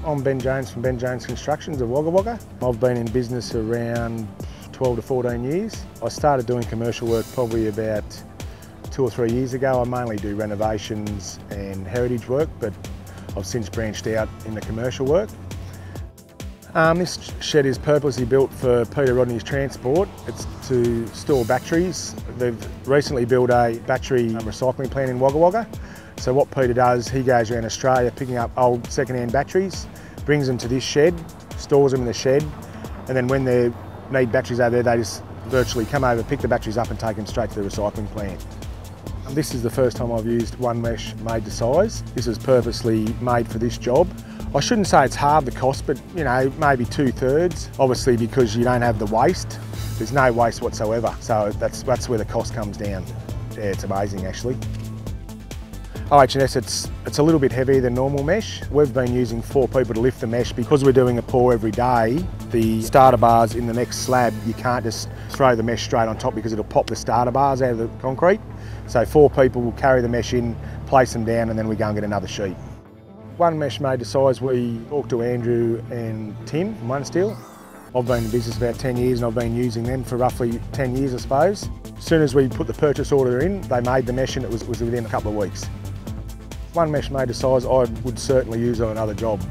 I'm Ben Jones from Ben Jones Constructions of Wagga Wagga. I've been in business around 12 to 14 years. I started doing commercial work probably about 2 or 3 years ago. I mainly do renovations and heritage work, but I've since branched out into commercial work. This shed is purposely built for Peter Rodneys Transport. It's to store batteries. They've recently built a battery recycling plant in Wagga Wagga. So what Peter does, he goes around Australia picking up old second-hand batteries, brings them to this shed, stores them in the shed, and then when they need batteries over there, they just virtually come over, pick the batteries up and take them straight to the recycling plant. This is the first time I've used OneMesh made to size. This is purposely made for this job. I shouldn't say it's half the cost, but you know, maybe 2/3. Obviously because you don't have the waste. There's no waste whatsoever, so that's where the cost comes down. Yeah, it's amazing actually. OHS, it's a little bit heavier than normal mesh. We've been using 4 people to lift the mesh because we're doing a pour every day. The starter bars in the next slab, you can't just throw the mesh straight on top because it'll pop the starter bars out of the concrete. So 4 people will carry the mesh in, place them down, and then we go and get another sheet. OneMesh made to size, we talked to Andrew and Tim from OneSteel. I've been in business about 10 years and I've been using them for roughly 10 years, I suppose. As soon as we put the purchase order in, they made the mesh and it was within a couple of weeks. OneMesh made to size, I would certainly use on another job.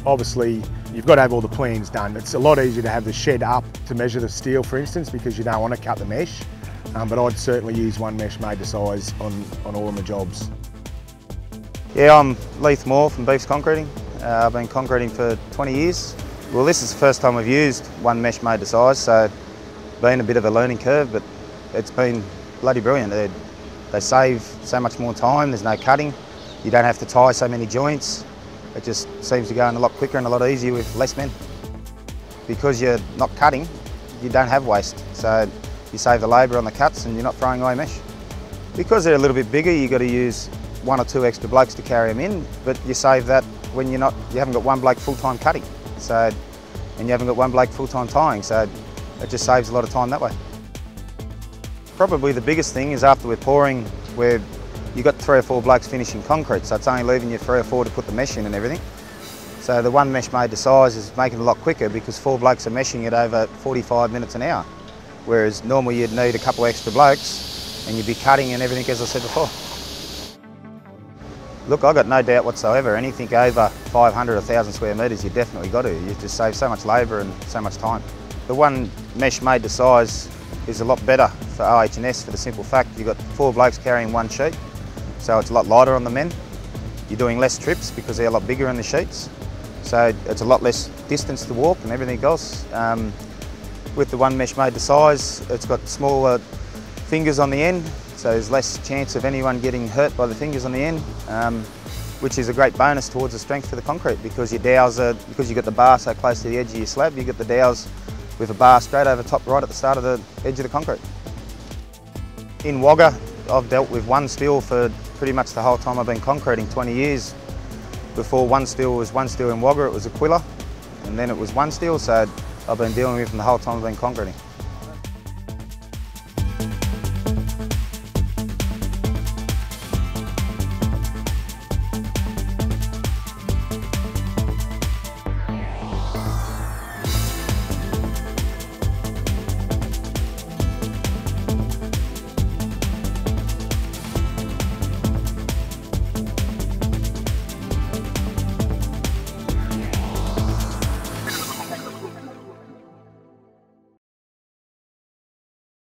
Obviously, you've got to have all the plans done. It's a lot easier to have the shed up to measure the steel, for instance, because you don't want to cut the mesh. But I'd certainly use OneMesh made to size on all of my jobs. Yeah, I'm Leith Moore from Beefs Concreting. I've been concreting for 20 years. Well, this is the first time I've used OneMesh made to size, so it's been a bit of a learning curve, but it's been bloody brilliant. They save so much more time, there's no cutting. You don't have to tie so many joints. It just seems to go in a lot quicker and a lot easier with less men. Because you're not cutting, you don't have waste. So you save the labour on the cuts and you're not throwing away mesh. Because they're a little bit bigger, you've got to use 1 or 2 extra blokes to carry them in, but you save that when you haven't got 1 bloke full-time cutting. And you haven't got 1 bloke full-time tying, so it just saves a lot of time that way. Probably the biggest thing is after we're pouring, where you've got 3 or 4 blokes finishing concrete, so it's only leaving you 3 or 4 to put the mesh in and everything. So the OneMesh made to size is making it a lot quicker because 4 blokes are meshing it over 45 minutes an hour. Whereas normally you'd need a couple extra blokes and you'd be cutting and everything, as I said before. Look, I've got no doubt whatsoever, anything over 500 or 1,000 square metres, you definitely got to. You just save so much labour and so much time. The OneMesh made to size is a lot better for OH&S for the simple fact you've got 4 blokes carrying 1 sheet, so it's a lot lighter on the men. You're doing less trips because they're a lot bigger in the sheets, so it's a lot less distance to walk and everything else. With the OneMesh made to size, it's got smaller fingers on the end, so there's less chance of anyone getting hurt by the fingers on the end, which is a great bonus towards the strength for the concrete because your dowels because you've got the bar so close to the edge of your slab, you get the dowels with a bar straight over top right at the start of the edge of the concrete. In Wagga, I've dealt with OneSteel for pretty much the whole time I've been concreting, 20 years. Before OneSteel was OneSteel in Wagga, it was Aquila, and then it was OneSteel, so I've been dealing with them the whole time I've been concreting.